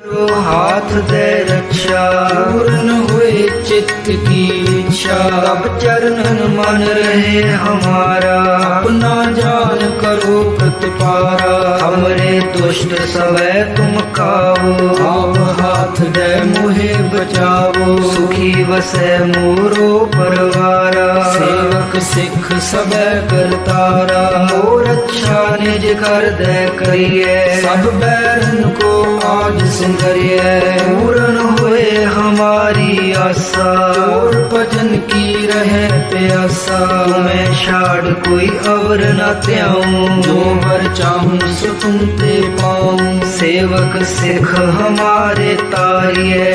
हाथ दे रक्षा, पूर्ण हुए चित्त की इच्छा। तब चरणन मन रहे हमारा, अपना जान करो प्रतिपारा। हमरे दुष्ट सबे तुम कावो, आप हाथ दे मोहे बचावो। सुखी वसै मोरो परवारा, सेवक सिख सबे करतारा। मोर रक्षा निज कर दे करिए, सब बैरन को आज सिंगरिए। पूर्ण हुए हमारी आशा, और भजन की रहे प्यासा। तुम्हें छाड़ कोई अवर न त्याऊं, जो वर चाहूं सो तुम ते पाऊं। सेवक सिख हमारे तारिए,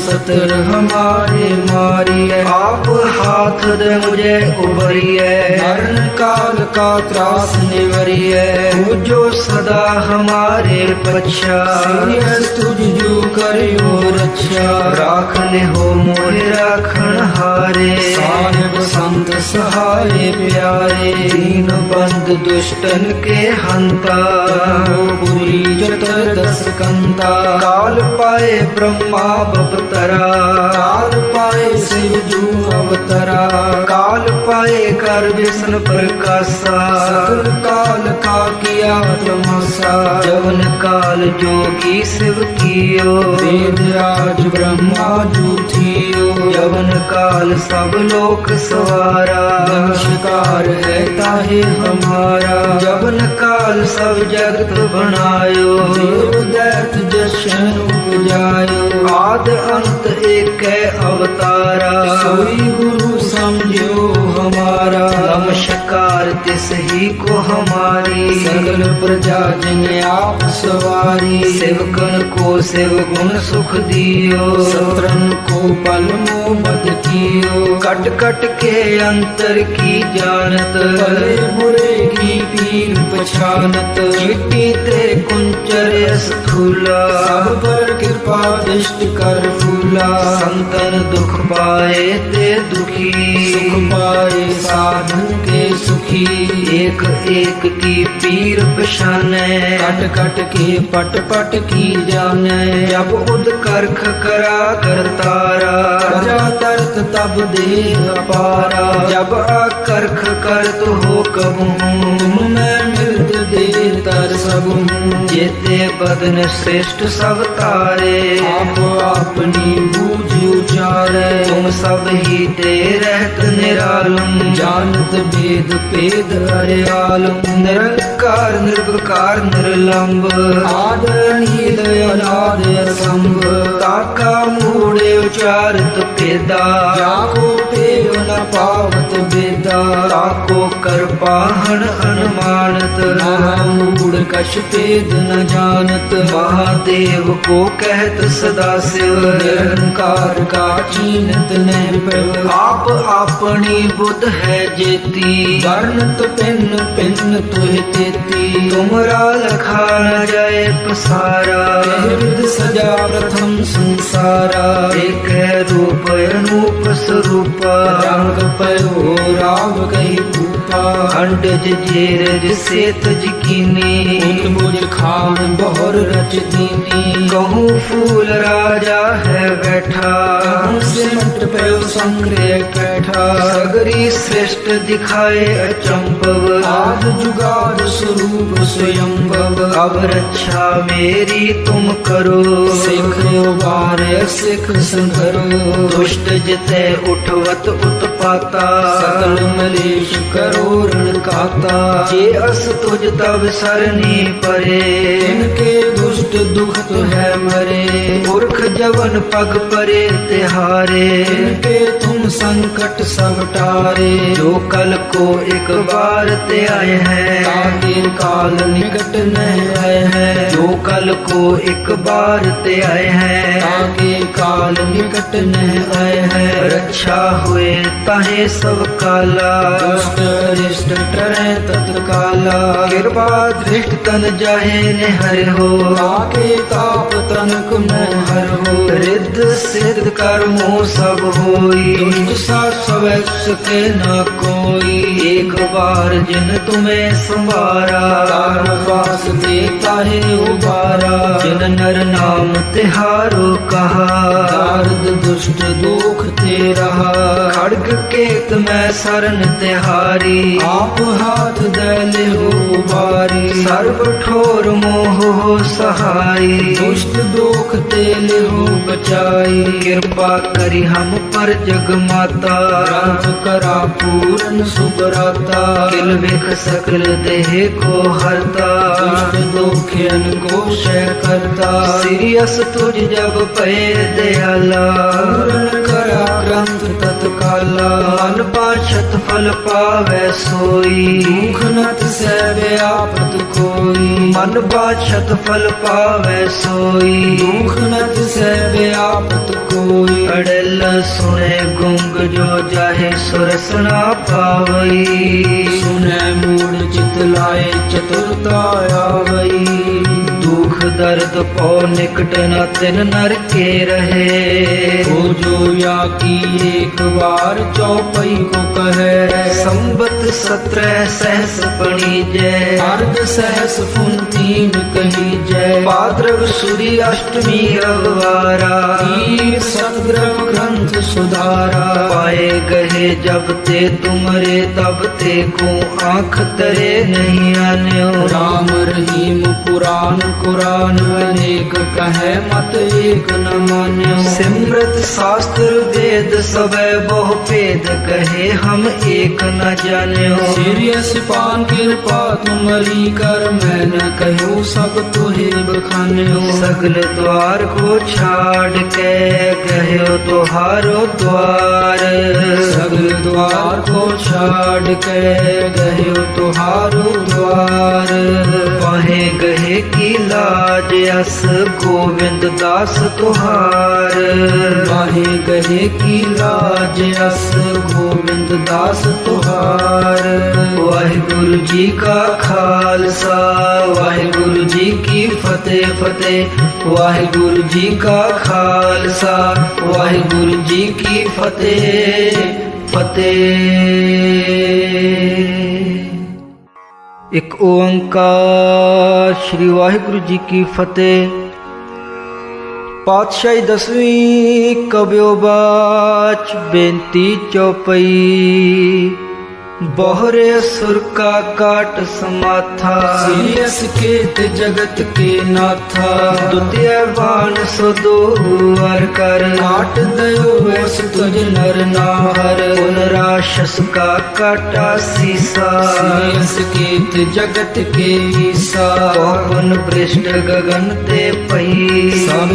सतर हमारे मारिए। आप हाथ दे मुझे उबरिए, मरण काल का त्रास निवरिए। तू जो सदा हमारे पक्षा, सीरियस तुझ जो करियो रक्षा। राखने हो मोहे राखण हारे, साहिब संत सहाय प्यारे। दीन बंद दुष्टन के हंता, पूरी जतर दस कंता। काल पाए ब्रह्मा बपतरा, काल पाए शिव जू अवतरा। काल पाए कर विष्णु प्रकाशा, सकल काल का किया तमाशा। जवन काल जोगी शिव कियो, वेद राज ब्रह्मा जू थियो। जवन काल सब लोक सवारा, नमस्कार है ताहे हमारा। जवन काल सब जगत बनायो, देव दैत जशन उपजायो। आद अंत एक अवतारा, सोई गुरु समझो हमारा। नमस्कार तिस ही को हमारी, सकल प्रजा जिन आप सवारी। सेवकन को सेव गुण सुख दियो, सत्रन को पल मोह मद कियो। कट कट के अंतर की जानत, भले बुरे की पीर पछानत। चिट्टी ते कुंचर स्थूला, सब पर कृपा दृष्टि कर फूला। संतन दुख पाए ते दुखी, सुख पाए साधन के सुखी। एक एक की पीर पशाने, कट कट के पट पट की जाने। जब उद करख करा करतारा, प्रजा तरत तब दे अपारा। जब आकर्ख कर तो हो कबूं, तुम मैं मिलत देर तर सबूं। जेते बदन श्रेष्ठ सब तारे, आप अपनी बूझ उचारे। तुम सब ही ते रहत निरालम, जानत भेद पेद हरियालम। निरंकार निर्विकार निर्लंब, आदरणीय अनाद असंभ। ताका मूढ़े उचारत पेदा, जाको पेव न पावत बेदा। ताको कर पाहन अनुमानत, मूढ़ कछ पेद न जानत। महादेव को कहत सदा शिव, निरंकार का चीनत नहीं प्रभ। आप अपनी बुद्ध है जेती, वर्णत पिन पिन तुह तेती। तुमरा लखा न जाए पसारा, विद सजा प्रथम संसारा। एक रूप अनूप स्वरूप, रंग पयो राव कही भूपा। अंडज जेरज सेतज कीनी, बुझ खान बहुर रच दीनी। कहूँ फूल राजा है बैठा, सिमट पयो संग्रह बैठा। सगरी श्रेष्ठ दिखाए अचंभव, आद जुगाद स्वरूप स्वयंभव। अब रक्षा मेरी तुम करो, सिख उबारे सिख संधरो। दुष्ट जिते उठवत उत्पाता, सकल मलेश करो ऋण काता। जे अस तुझ तब सरनी परे, इनके दुष्ट दुख तो है मरे। पुरख जवन पग परे तिहारे, इनके तुम संकट सब टारे। जो कल को एक बार ते आए हैं, ताके काल निकट नहीं आए हैं। जो कल को एक बार ते आए हैं, ताके काल निकट नहीं आए हैं। रक्षा हुए ताहे सब काला, दुष्ट अरिष्ट टरे तत्काला। कृपा दृष्ट तन जाहे निहर हो, ताके ताप तनक मोहर हो। हृदय रिद्ध सिद्ध कर्मों सब होई, दुष्ट सा स्वैक्ष के न कोई। एक बार जिन तुम्हें संवारा, पास देता है उबारा। जिन नर नाम तिहारो कहा, दार्द दुष्ट दुख ते रहा। खड्ग केत में शरण तिहारी, आप हाथ दले हो उबारी। सर्व ठोर मोह हो सहाई, दुष्ट दुख तेले हो बचाई। कृपा करी हम पर जग माता, ग्रंथ करा पूरन सुबराता। किल विख सकल देह को हरता, दुष्ट दुखियन को क्षय करता। सिरियस तुझ जब पे दयाला, पूरन करा ग्रंथ तत्काला। मन पाछत फल पावे सोई, दुख नत सैवे आपत कोई। मन पाछत फल पावे सोई, दुख नत सैवे आपत कोई। अड़ल सुने गुंग जो जाहे सुरस ना पावई, सुने मूढ़ चित लाए चतुरता आवई। दुख दर्द पौ निकट न तिन नर के रहे, हो जो या की एक बार चौपई को कहे। संबत 17 सहस पणी जय, अर्ध सहस फुन 3 कही जय। भाद्रव सूर्य अष्टमी अगवारा, तीर सतग्रह ग्रंथ सुधारा। पाए गहे जब ते तुमरे तब ते को आँख तरे नहीं आन्यो। राम रहीम पुराण कुरान अनेक कहे मत एक न मान्यो। सिमरत शास्त्र वेद सबे बहु भेद कहे हम एक न जान्यो। सीरियस पान कृपा तुम्हारी कर मैं न कहूँ सब तुहे बखान्यो। सगल द्वार को छाड़ के गयो तुहारो द्वार, सगल द्वार को छाड़ के गयो तुहारो द्वार। पाहे गहे की लाज अस गोविंद दास तुहार, बाहे गहे की लाज अस गोविंद दास तुहार। वाहिगुरु जी का खालसा, वाहिगुरु जी की फतेह फतेह। वाहिगुरु जी का खालसा, वाहिगुरु जी की फतेह फतेह। एक ओंकार श्री वाहिगुरु जी की फतेह। पातशाही 10वीं कबियो बाच बेनती चौपई, बोहरे असुर का काट समाथा। सीरियस केत जगत के नाथा, द्वितीय बाण सो दो वर कर। काट दयो वैस तुझ नर नाहर। पुनराशस का काटा सीसा, सीरियस केत जगत के ईसा। पवन पृष्ठ गगन ते पई, सब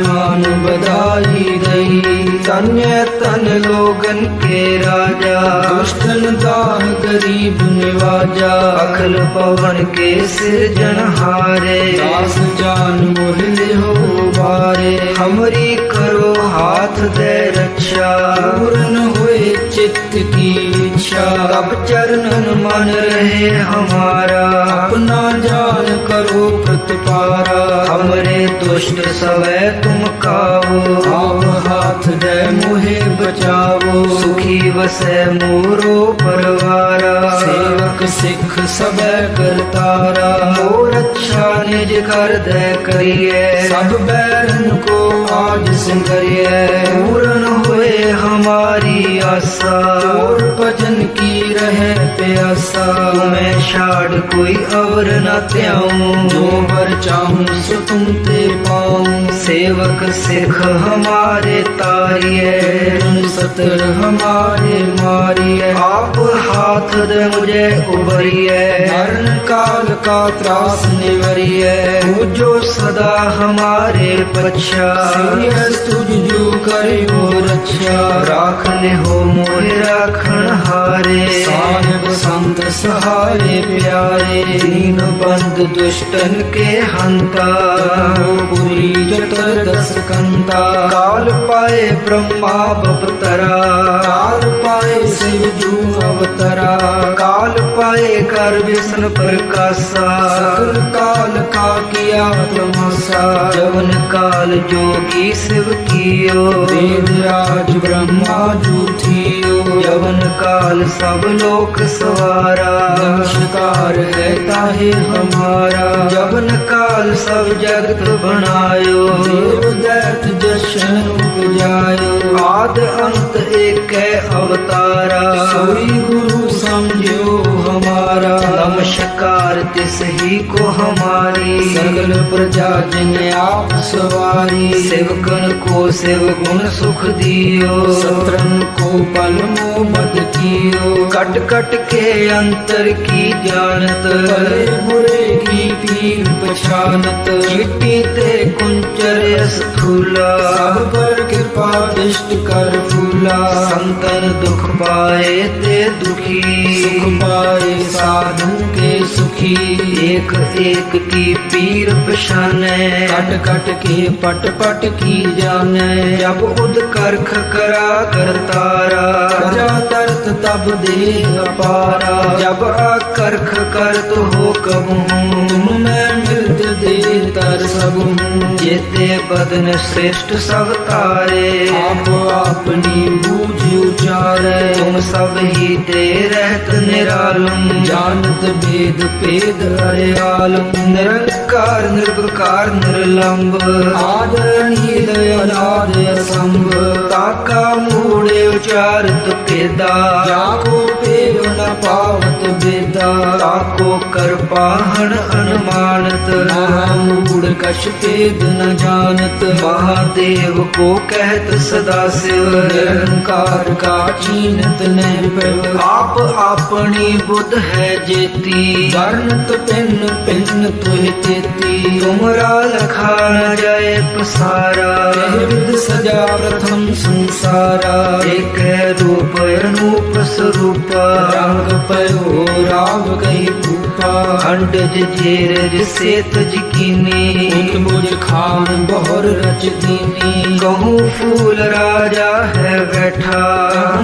मान बधाई दई। तन्य तन लोगन के राजा, दुष्टन दाह गरीब निवाजा। अखिल पवन के सिरजनहारे, दास जान मोहिले हो बारे। हमरी करो हाथ दे रक्षा, पूर्ण हुए चित्त की इच्छा। तब चरणन मन रहे हमारा, अपना जान करो प्रतिपारा। हमरे दुष्ट सवै तुम कावो, आप हाथ दे मुहे बचावो। सुखी वसै मोरो परवारा। सेवक सिख सब करतारा। मोर अच्छा निज कर दे करिए, सब बैरन को आज सिंगरिए। पूर्ण हुए हमारी आशा, और भजन की रहे प्यासा। तुम्हें छाड़ कोई और न त्याऊं, जो वर चाहूं सो तुम ते पाऊं। सेवक सिख हमारे तारिए, सतर हमारे मारिए। आप हाथ दे मुझे उबरिए, मरण काल का त्रास निवरिए। जो सदा हमारे पक्षा। सीरियस तुझ जो करियो रक्षा, राख ले हो मोहे राखण हारे। साहिब संत सहारे प्यारे, दीन बंद दुष्टन के हंता, पुरी जतर दस कंता। काल पाए ब्रह्मा बपतरा, काल पाए शिव जू अवतरा, काल पाए कर विष्णु प्रकाशा। सकल काल का किया तमाशा, जवन काल जोगी शिव कियो, वेद राज ब्रह्मा जू थियो। जवन काल सब लोक सवारा, नमस्कार है ताहे हमारा। जवन काल सब जगत बनायो, देव दैत जशन उपजायो। आद अंत एक अवतारा, सोई गुरु समझो हमारा। नमस्कार तिस ही को हमारी, सकल प्रजा जिन आप सवारी। सेवकन को शिव गुण सुख दियो, शत्रन को पल मोह मद कियो। कट कट के अंतर की जानत, भले बुरे की पीर पछानत। चिट्टी ते कुंचर स्थूला, सब पर कृपा दृष्ट कर फूला। संतन दुख पाए ते दुखी, सुख पाए साधु के सुखी। एक एक की पीर पशाने, कट कट के पट पट की जाने। जब उद करख करा करतारा, प्रजा तरत तब दे अपारा। जब करख कर तो हो कबू, तुम मैं मिलत दे तर सबू। जेते बदन श्रेष्ठ सब तारे, आप अपनी बूझ उचारे। तुम सब ही ते रहत निरालम, जानत भेद पेद अड़यालम। निरंकार निर्विकार निर्लंब, आदरणीय अनाद असंभ। ताका मूढ़े उचारत पेदा, जाको पेव न पावत बेदा। ताको कर पाहन अनुमानत, महामूढ़ कछ पेद न जानत। महादेव को कहत सदा शिव, निरंकार का चीनत नहीं पैव। आप अपनी बुद्ध है जेती, वर्णत पिन पिन तुहि तेती। तुमरा लखा न जाए पसारा, विद सजा प्रथम संसारा। एक रूप अनूप स्वरूप, रंग पयो राग कही भूपा। अंडज जेर से तज कीनी, बुझ खान बहुर रच दीनी। कहूँ फूल राजा है बैठा,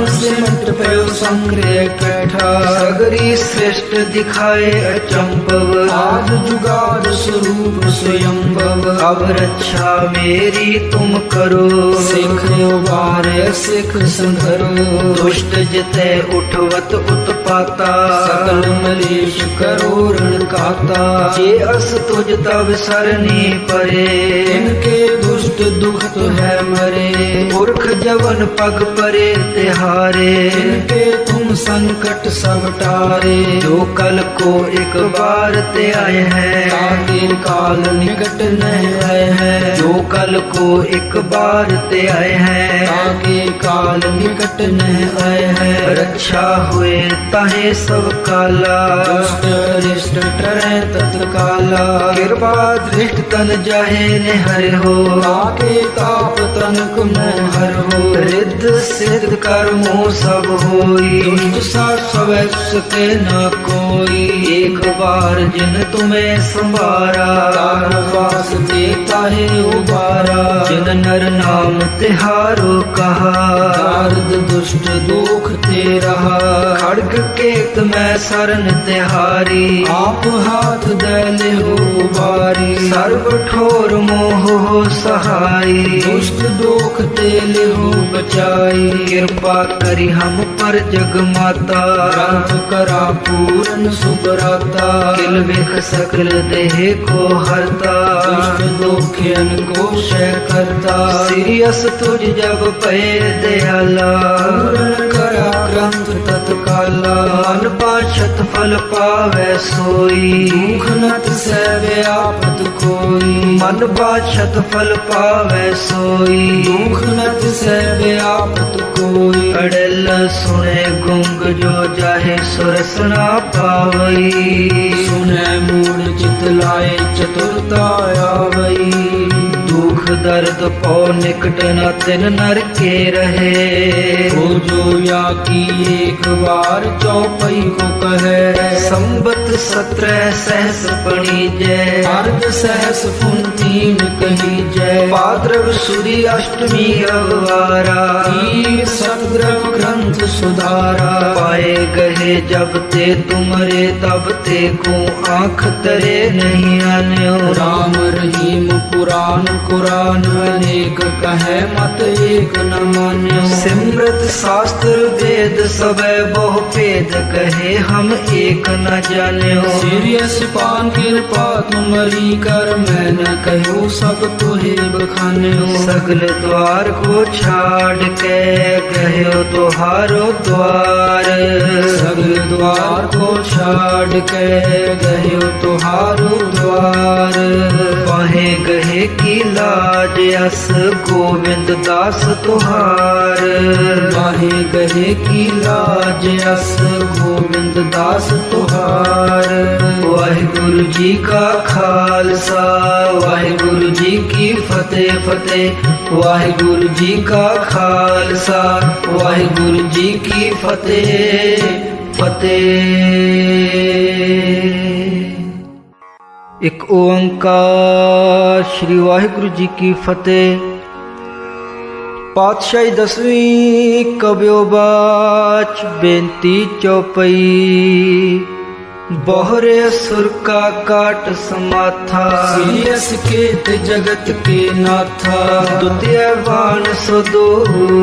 सिमट पयो संग्रह कैठा। सगरी श्रेष्ठ दिखाए अचंभव, आद जुगाद स्वरूप स्वयंभव। अब रक्षा मेरी तुम करो, सिख उबार सिख संधरो। दुष्ट जिते उठवत उत्पाता, सकल मलेश करो ऋण काता। जे अस तुझ तब सरनी परे, इनके दुष्ट दुखत है मरे। पुरख जवन पग परे तिहारे, इनके तुम संकट सब टारे। जो कल को एक बार ते आए हैं, ताके काल निकट नहीं आए हैं। जो कल को एक बार ते आए हैं, ताके काल निकट नहीं आए हैं। रक्षा हुए ताहे सब काला, दुष्ट अरिष्ट टरे तत्काला। कृपा दृष्ट तन जाहे निहर हो, ताके ताप तनक मोह हर हो। रिद्ध सिद्ध कर्मों सब होई, दुष्ट सा स्वैस के न कोई। एक बार जिन तुम्हें संवारा, वास देता है उबारा। जिन नर नाम तिहारो कहा, दार्द दुष्ट दुख ते रहा। खड्ग केत में शरण तिहारी, आप हाथ दले हो उबारी। सर्व ठोर मोह हो सहाई, दुष्ट दुख तेले हो बचाई। कृपा करी हम पर जग माता, ग्रंथ करा पूरन सुबराता। किल विख सकल देह को हरता, दुष्ट दुखियन को क्षय करता। सिरियस तुझ जब पे दयाला, पूरन करा ग्रंथ तत्काला। मन पाछत फल पावे सोई, दुख नत सैवे आपत कोई। मन पाछत फल पावे सोई, दुख नत सैवे आपत कोई। अड़ल सुने गुंग जो जाहे सुरस ना पावई, सुने मूढ़ चित लाए चतुरता आवई। दुख दुख दर्द पौ निकट न तिन नर के रहे। हो जो या की एक बार चौपई को कहे। संबत 17 सहस पणी जय अर्ध सहस पुन 3 कही जय। भाद्रव सूरी अष्टमी अववारा तीर सतग्रह ग्रंथ सुधारा। पाए गहे जब ते तुमरे तब ते को आँख तरे नहीं आन्यो। राम रहीम पुराण कुरान अनेक कहे मत एक न मान्यो। सिमरत शास्त्र वेद सबे बहु भेद कहे हम एक न जान्यो। सीरियस पान कृपा तुमरी कर मैं न कहो सब तुहे बखान्यो। सगल द्वार को छाड़ के गयो तुहारो द्वार। सगल द्वार को छाड़ के गयो तुहारो द्वार। पाहे गहे की लाज अस गोविंद दास तुहार। बाहे गहे की लाज अस गोविंद दास तुहार। वाहिगुरु जी का खालसा वाहिगुरु जी की फतेह फतेह। वाहिगुरु जी का खालसा वाहिगुरु जी की फतेह फतेह। एक ओंकार श्री वाहिगुरु जी की फतेह। पातशाही 10वीं कब्यो बाच बेनती चौपई। बोहरे असुर का काट समाथा सीरियस केत जगत के नाथा। द्वितीय बाण सो दो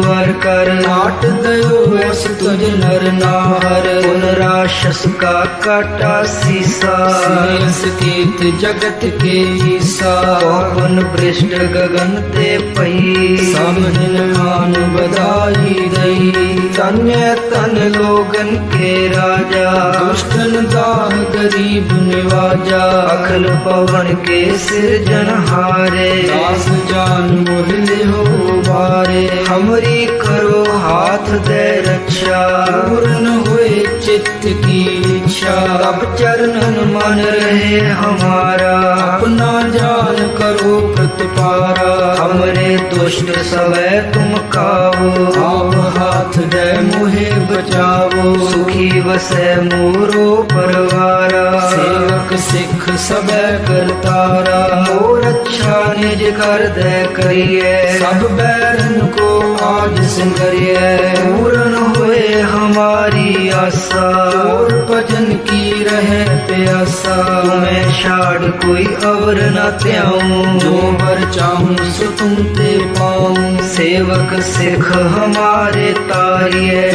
वर कर नाट दयो वस तुझ नर नार। पुनराशस का काटा सीसा सीरियस केत जगत के ईसा। पवन पृष्ठ गगन ते पई समहिन मान बधाई दई। तन्य तन लोगन के राजा दुष्टन दाह गरीब निवाजा। अखिल पवन के सिरजनहारे दास जान मोहिले हो बारे। हमरी करो हाथ दे रक्षा पूर्ण हुए चित्त की इच्छा। अब चरणन मन रहे हमारा अपना जान करो प्रतिपारा। हमरे दुष्ट सवै तुम कावो आप हाथ दे मुहे बचावो। सुखी वसै मोरो परवारा सेवक सिख सबे करतारा। मोर अच्छा निज कर दे करिए सब बैरन को आज सिंगरिए। पूर्ण हुए हमारी आशा और भजन की रहे प्यासा। तुम्हें छाड़ कोई अवर न त्याऊं जो वर चाहूं सो तुम ते पाऊं। सेवक सिख हमारे तारिए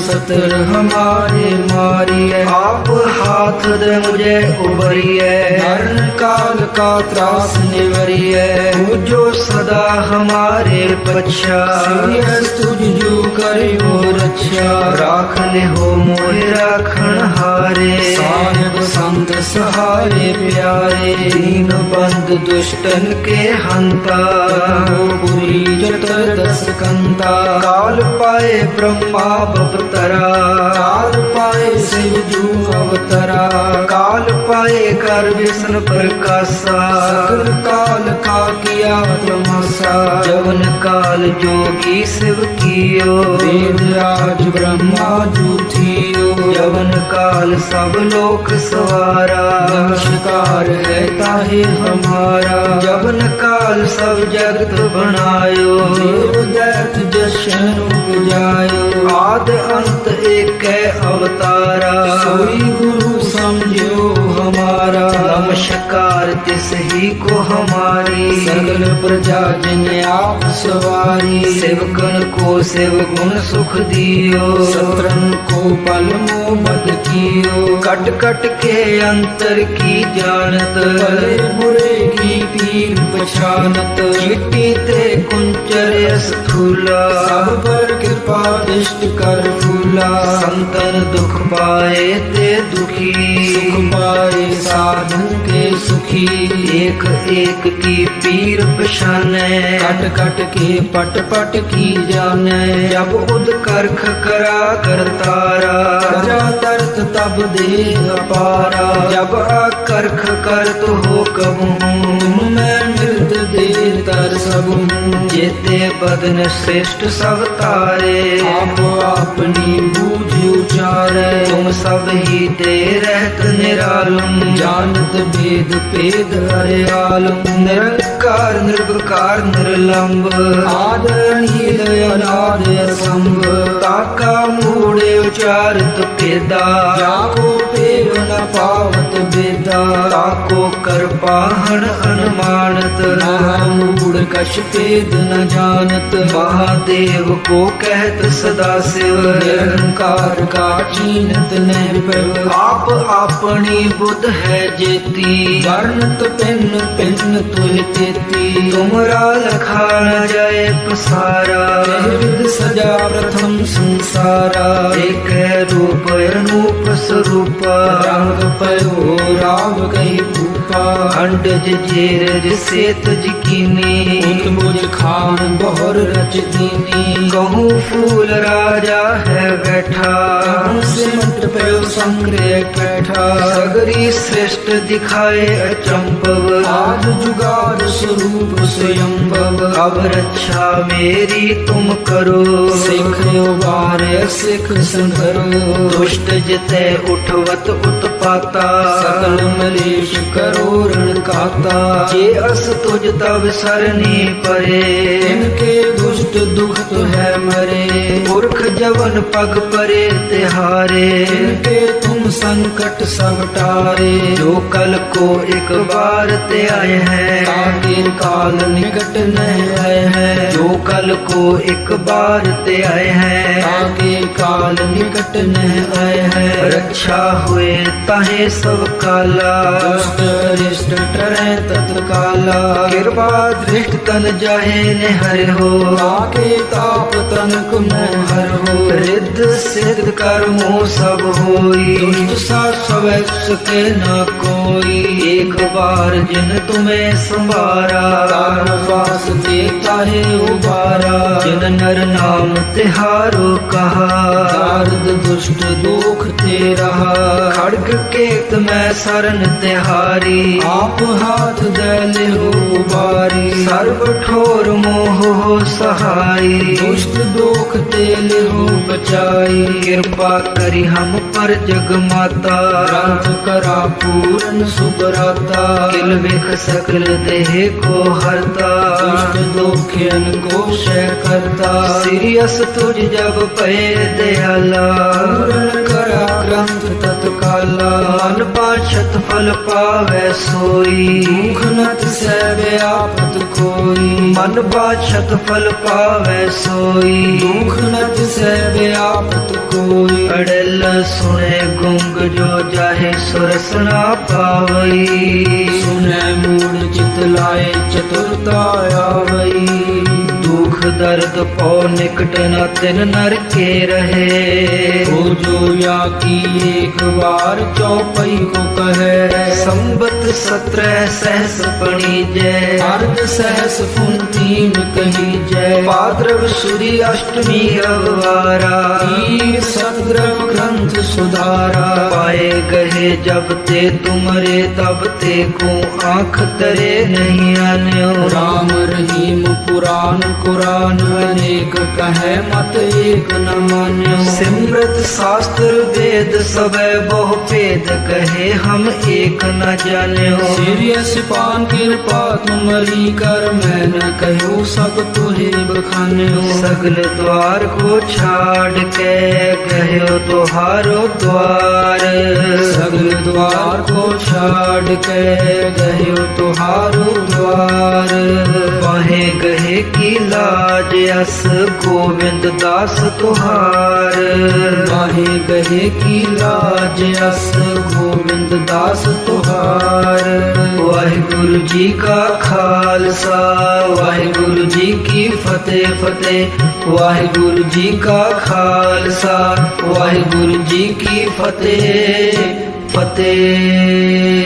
सतर हमारे मारिए। आप हाथ दे मुझे उबरिए मरण काल का त्रास निवरिए। तू जो सदा हमारे पक्षा सीरियस तुझ जो करे वो रक्षा। राख ले हो मोहे राखण हारे साहिब संत सहारे प्यारे। दीन बंद दुष्टन के हंता पूरी जतर दस कंता। काल पाए ब्रह्मा बपतरा काल पाए शिव जू अवतरा। काल पाए कर विष्णु प्रकाशा सकल काल का किया तमाशा। जवन काल जोगी शिव कियो वेद राज ब्रह्मा जू थियो। जवन काल सब लोक सवारा नमस्कार है ताहे हमारा। जवन काल सब जगत बनायो देव दैत जशन उपजायो। आद अंत एक अवतारा सोई गुरु समझो हमारा। नमस्कार तिस ही को हमारी सगल प्रजा जिन आप सवारी। सेवकन को सेव गुण सुख दियो सत्रन को पल मोहब्बत कियो। कट कट के अंतर की जानत भले बुरे की पीर पछानत। चिट्टी ते कुंचर स्थूला सब पर कृपा दृष्ट कर फूला। संतन दुख पाए ते दुखी सुख पाए साधन के सुखी। एक एक की पीर पछाने कट कट के पट पट की जाने। जब उद करख करा करतारा प्रजा तरत तब दे अपारा। जब आकर्ख कर तो हो कबूं तुम में मृत देर तर सब हूँ। जेते बदन श्रेष्ठ सब तारे, आप अपनी बूझ उचारे। तुम सब ही ते रहत निरालम, जानत भेद पेद हरे आलम। निरंकार निर्विकार निर्लंब, आदरणीय अनाद असंभ। ताका मूढ़े उचारत पेदा, जाको पेव न पावत बेदा। ताको कर पाहन अनुमानत, मूढ़ कछ पेद न जानत। महादेव को कहत सदा शिव, निरंकार का चीनत न प्रभ। आप अपनी बुद्ध है जेती, वर्णत पिन पिन तुह तेती। तुमरा लखा न जाए पसारा, विद सजा प्रथम संसारा। एक रूप अनूप स्वरूप, रंग पयो राव कही भूपा। अंडज जेर से तज कीनी, बुझ खान बहुर रच दीनी। कहूँ फूल राजा है बैठा, सिमट पयो संग्रह बैठा। सगरी श्रेष्ठ दिखाए अचंभव, आज जुगाड़ स्वरूप स्वयंभव। अब रक्षा मेरी तुम करो, सिख उबारे सिख संधरो। दुष्ट जिते उठवत उत्पाता, सकल मलेश करो रण काता। जे अस तुझ तब सरनी परे, इनके दुष्ट दुखत है मरे। पुरख जवन पग परे तिहारे, इनके तुम संकट सब टारे। जो कल को एक बार ते आए हैं, ताके काल निकट न आए हैं। जो कल को एक बार ते आए हैं, ताके काल निकट न आए हैं। रक्षा हुए ताहे सब काला, दुष्ट अरिष्ट टरे तत्काला। कृपा दृष्ट तन जाहे ने हर हो, ताके ताप तनक मोह हर हो। रिद्ध सिद्ध कर्मों सब होई, दुष्ट सा सके न कोई। एक बार जिन तुम्हें संवारा, वास देता है उबारा। जिन नर नाम तिहारो कहा, दार्द दुष्ट दुख ते रहा। खड्ग केत में शरण तिहारी, आप हाथ दले हो उबारी। सर्व ठोर मोह हो सहाई, दुष्ट दुख तेले हो बचाई। कृपा करी हम पर जग माता, ग्रंथ करा पूरन सुबराता। किल विख सकल देह को हरता, दुष्ट दुखियन को क्षय करता। सिरियस तुझ जब पे दयाला, पूरन करा ग्रंथ तत्काला। मन पाछत फल पावे सोई, दुख नत सैवे आपत कोई। मन पाछत फल पावे सोई, दुख नत सैवे आपत कोई। अड़ल सुने गुंग जो जाहे सुरस ना पावई, सुने मूढ़ चित लाए चतुरता आवई। दुख दर्द पौ निकट न तिन नर के रहे, हो जो या की एक बार चौपई को कहे। संबत 17 सहस पणी जय, अर्ध सहस फुनतीन कही जय। भाद्रव सुदी अष्टमी अववारा, तीर सतद्रव ग्रंथ सुधारा। पाए गहे जब ते तुमरे तब ते को आँख तरे नहीं आन्यो। राम रहीम पुराण कुरान अनेक कहे मत एक न मान्यो। सिमरत शास्त्र वेद सबे बहु भेद कहे हम एक न जान्यो। सीरियस पान कृपा तुम्हारी कर मैं न कहूँ सब तुहे बखान्यो। सगल द्वार को छाड़ के गयो तुहारो द्वार, सगल द्वार को छाड़ के गयो तुहारो द्वार। वहे गहे की लाज अस गोविंद दास तुहार, वाहे गहे की लाज अस गोविंद दास तुहार। वाहिगुरु जी का खालसा, वाहिगुरु जी की फतेह फतेह। वाहिगुरु जी का खालसा, वाहिगुरु जी की फतेह फतेह।